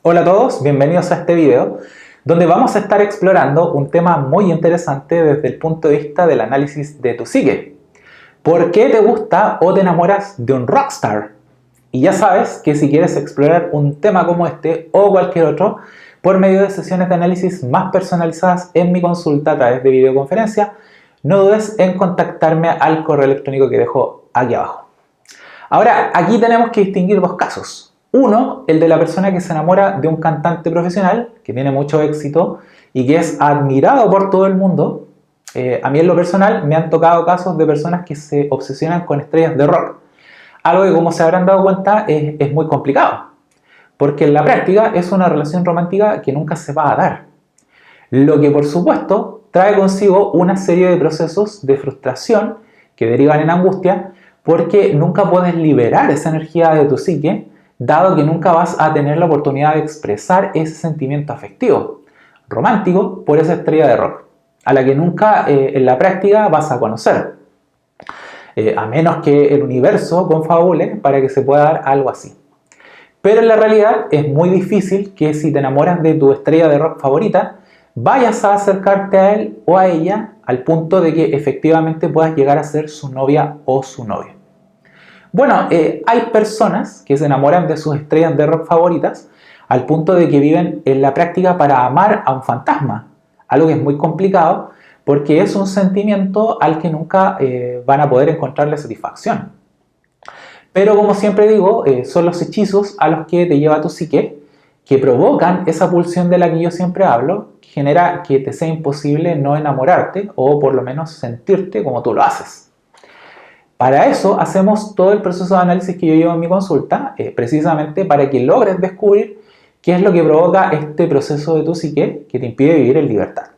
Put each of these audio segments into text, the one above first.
Hola a todos, bienvenidos a este video donde vamos a estar explorando un tema muy interesante desde el punto de vista del análisis de tu psique. ¿Por qué te gusta o te enamoras de un rockstar? Y ya sabes que si quieres explorar un tema como este o cualquier otro por medio de sesiones de análisis más personalizadas en mi consulta a través de videoconferencia, no dudes en contactarme al correo electrónico que dejo aquí abajo. Ahora, aquí tenemos que distinguir dos casos. Uno, el de la persona que se enamora de un cantante profesional que tiene mucho éxito y que es admirado por todo el mundo. A mí en lo personal me han tocado casos de personas que se obsesionan con estrellas de rock. Algo que, como se habrán dado cuenta, es muy complicado. Porque en la práctica es una relación romántica que nunca se va a dar. Lo que por supuesto trae consigo una serie de procesos de frustración que derivan en angustia porque nunca puedes liberar esa energía de tu psique, dado que nunca vas a tener la oportunidad de expresar ese sentimiento afectivo, romántico, por esa estrella de rock, a la que nunca en la práctica vas a conocer, a menos que el universo confabule para que se pueda dar algo así. Pero en la realidad es muy difícil que si te enamoras de tu estrella de rock favorita, vayas a acercarte a él o a ella al punto de que efectivamente puedas llegar a ser su novia o su novio. Bueno, hay personas que se enamoran de sus estrellas de rock favoritas al punto de que viven en la práctica para amar a un fantasma, algo que es muy complicado porque es un sentimiento al que nunca van a poder encontrarle satisfacción. Pero como siempre digo, son los hechizos a los que te lleva tu psique que provocan esa pulsión de la que yo siempre hablo, que genera que te sea imposible no enamorarte o por lo menos sentirte como tú lo haces. Para eso hacemos todo el proceso de análisis que yo llevo en mi consulta, precisamente para que logres descubrir qué es lo que provoca este proceso de tu psique que te impide vivir en libertad.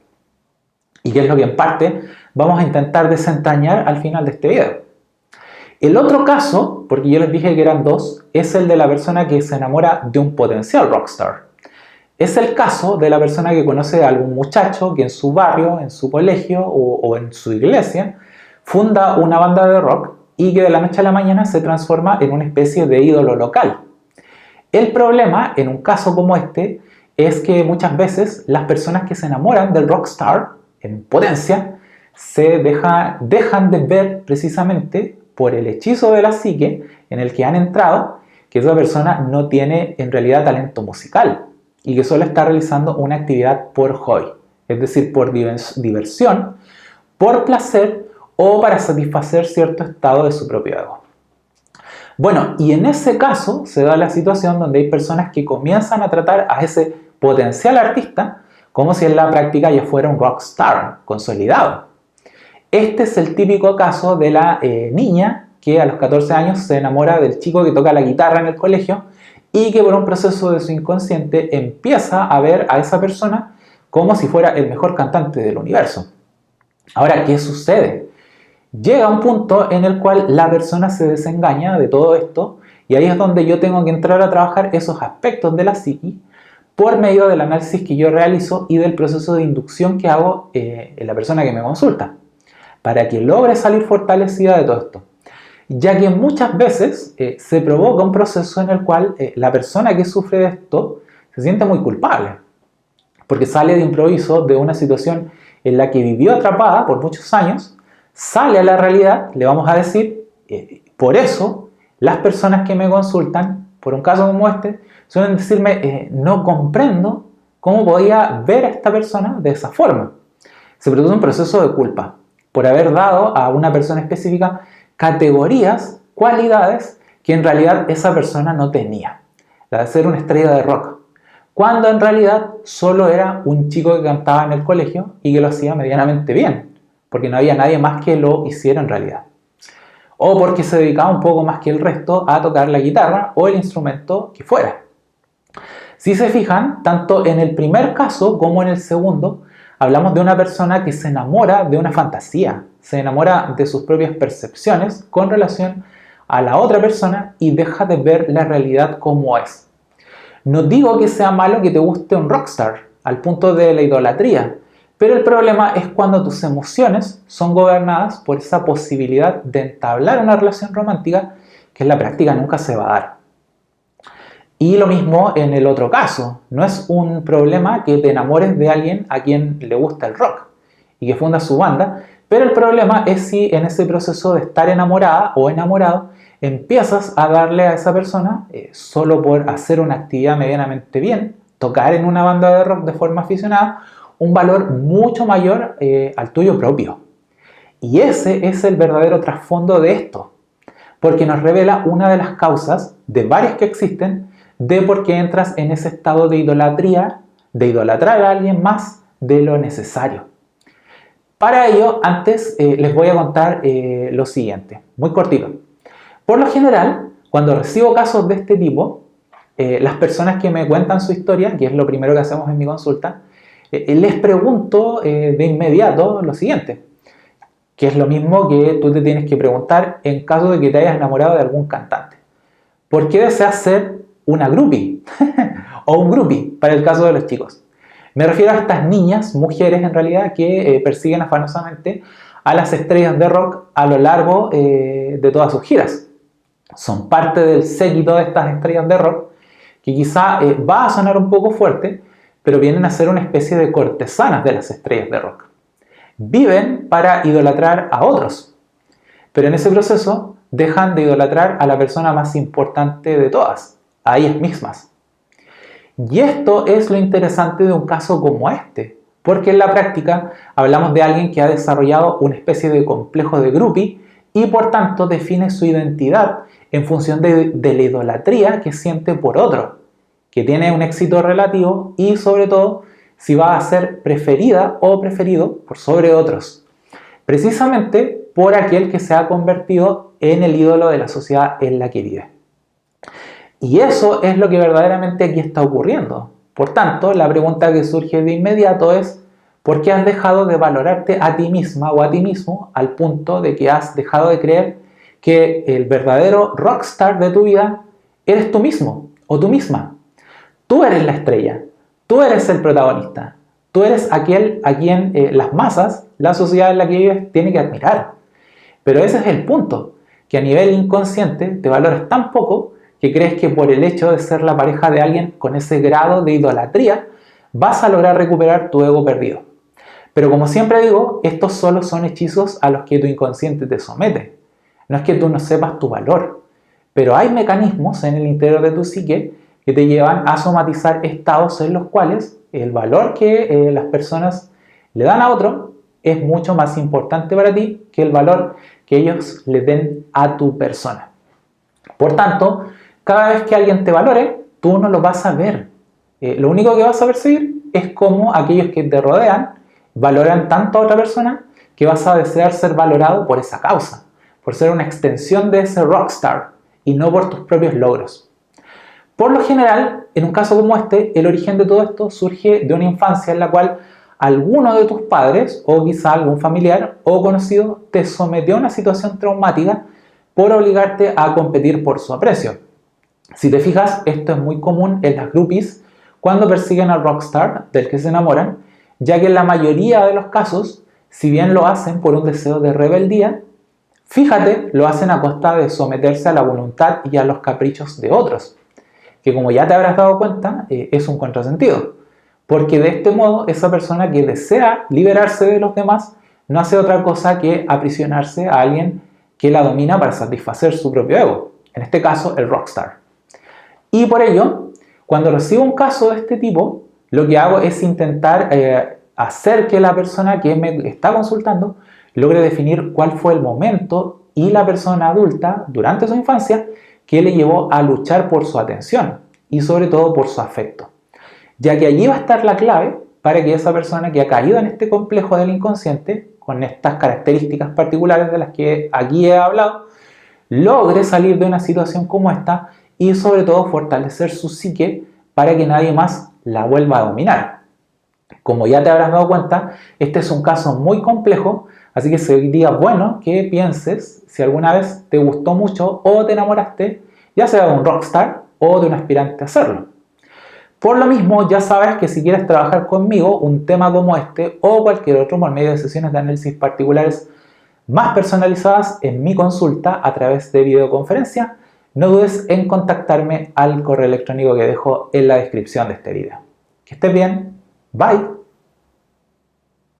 Y qué es lo que en parte vamos a intentar desentrañar al final de este video. El otro caso, porque yo les dije que eran dos, es el de la persona que se enamora de un potencial rockstar. Es el caso de la persona que conoce a algún muchacho que en su barrio, en su colegio o en su iglesia funda una banda de rock y que de la noche a la mañana se transforma en una especie de ídolo local. El problema en un caso como este es que muchas veces las personas que se enamoran del rockstar en potencia se dejan de ver precisamente por el hechizo de la psique en el que han entrado que esa persona no tiene en realidad talento musical y que solo está realizando una actividad por hobby, es decir, por diversión, por placer o para satisfacer cierto estado de su propio ego. Bueno, y en ese caso se da la situación donde hay personas que comienzan a tratar a ese potencial artista como si en la práctica ya fuera un rockstar consolidado. Este es el típico caso de la niña que a los 14 años se enamora del chico que toca la guitarra en el colegio y que por un proceso de su inconsciente empieza a ver a esa persona como si fuera el mejor cantante del universo. Ahora, ¿qué sucede? Llega un punto en el cual la persona se desengaña de todo esto y ahí es donde yo tengo que entrar a trabajar esos aspectos de la psique por medio del análisis que yo realizo y del proceso de inducción que hago en la persona que me consulta para que logre salir fortalecida de todo esto, ya que muchas veces se provoca un proceso en el cual la persona que sufre de esto se siente muy culpable porque sale de improviso de una situación en la que vivió atrapada por muchos años, sale a la realidad, le vamos a decir, por eso las personas que me consultan, por un caso como este, suelen decirme, no comprendo cómo podía ver a esta persona de esa forma. Se produce un proceso de culpa por haber dado a una persona específica categorías, cualidades que en realidad esa persona no tenía. La de ser una estrella de rock, cuando en realidad solo era un chico que cantaba en el colegio y que lo hacía medianamente bien, porque no había nadie más que lo hiciera en realidad. O porque se dedicaba un poco más que el resto a tocar la guitarra o el instrumento que fuera. Si se fijan, tanto en el primer caso como en el segundo, hablamos de una persona que se enamora de una fantasía, se enamora de sus propias percepciones con relación a la otra persona y deja de ver la realidad como es. No digo que sea malo que te guste un rockstar, al punto de la idolatría, pero el problema es cuando tus emociones son gobernadas por esa posibilidad de entablar una relación romántica que en la práctica nunca se va a dar. Y lo mismo en el otro caso. No es un problema que te enamores de alguien a quien le gusta el rock y que funda su banda, pero el problema es si en ese proceso de estar enamorada o enamorado empiezas a darle a esa persona, solo por hacer una actividad medianamente bien, tocar en una banda de rock de forma aficionada, un valor mucho mayor al tuyo propio. Y ese es el verdadero trasfondo de esto, porque nos revela una de las causas, de varias que existen, de por qué entras en ese estado de idolatría, de idolatrar a alguien más de lo necesario. Para ello, antes les voy a contar lo siguiente, muy cortito. Por lo general, cuando recibo casos de este tipo, las personas que me cuentan su historia, que es lo primero que hacemos en mi consulta, les pregunto de inmediato lo siguiente, que es lo mismo que tú te tienes que preguntar en caso de que te hayas enamorado de algún cantante. ¿Por qué deseas ser una groupie? O un groupie, para el caso de los chicos. Me refiero a estas niñas, mujeres en realidad, que persiguen afanosamente a las estrellas de rock a lo largo de todas sus giras. Son parte del séquito de estas estrellas de rock, que quizá va a sonar un poco fuerte, pero vienen a ser una especie de cortesanas de las estrellas de rock. Viven para idolatrar a otros, pero en ese proceso dejan de idolatrar a la persona más importante de todas, a ellas mismas. Y esto es lo interesante de un caso como este, porque en la práctica hablamos de alguien que ha desarrollado una especie de complejo de groupie y por tanto define su identidad en función de la idolatría que siente por otro, que tiene un éxito relativo y sobre todo si va a ser preferida o preferido por sobre otros, precisamente por aquel que se ha convertido en el ídolo de la sociedad en la que vive. Y eso es lo que verdaderamente aquí está ocurriendo. Por tanto, la pregunta que surge de inmediato es: ¿por qué has dejado de valorarte a ti misma o a ti mismo al punto de que has dejado de creer que el verdadero rockstar de tu vida eres tú mismo o tú misma? Tú eres la estrella, tú eres el protagonista, tú eres aquel a quien las masas, la sociedad en la que vives, tiene que admirar. Pero ese es el punto, que a nivel inconsciente te valoras tan poco que crees que por el hecho de ser la pareja de alguien con ese grado de idolatría vas a lograr recuperar tu ego perdido. Pero como siempre digo, estos solo son hechizos a los que tu inconsciente te somete. No es que tú no sepas tu valor, pero hay mecanismos en el interior de tu psique que te llevan a somatizar estados en los cuales el valor que las personas le dan a otro es mucho más importante para ti que el valor que ellos le den a tu persona. Por tanto, cada vez que alguien te valore, tú no lo vas a ver. Lo único que vas a percibir es cómo aquellos que te rodean valoran tanto a otra persona que vas a desear ser valorado por esa causa, por ser una extensión de ese rockstar y no por tus propios logros. Por lo general, en un caso como este, el origen de todo esto surge de una infancia en la cual alguno de tus padres o quizá algún familiar o conocido te sometió a una situación traumática por obligarte a competir por su aprecio. Si te fijas, esto es muy común en las groupies cuando persiguen al rockstar del que se enamoran, ya que en la mayoría de los casos, si bien lo hacen por un deseo de rebeldía, fíjate, lo hacen a costa de someterse a la voluntad y a los caprichos de otros, que como ya te habrás dado cuenta, es un contrasentido, porque de este modo esa persona que desea liberarse de los demás no hace otra cosa que aprisionarse a alguien que la domina para satisfacer su propio ego, en este caso el rockstar. Y por ello, cuando recibo un caso de este tipo, lo que hago es intentar hacer que la persona que me está consultando logre definir cuál fue el momento y la persona adulta durante su infancia que le llevó a luchar por su atención y sobre todo por su afecto, ya que allí va a estar la clave para que esa persona que ha caído en este complejo del inconsciente, con estas características particulares de las que aquí he hablado, logre salir de una situación como esta y sobre todo fortalecer su psique para que nadie más la vuelva a dominar. Como ya te habrás dado cuenta, este es un caso muy complejo, así que sería bueno que pienses si alguna vez te gustó mucho o te enamoraste, ya sea de un rockstar o de un aspirante a hacerlo. Por lo mismo, ya sabes que si quieres trabajar conmigo un tema como este o cualquier otro por medio de sesiones de análisis particulares más personalizadas en mi consulta a través de videoconferencia, no dudes en contactarme al correo electrónico que dejo en la descripción de este video. Que estés bien. Bye.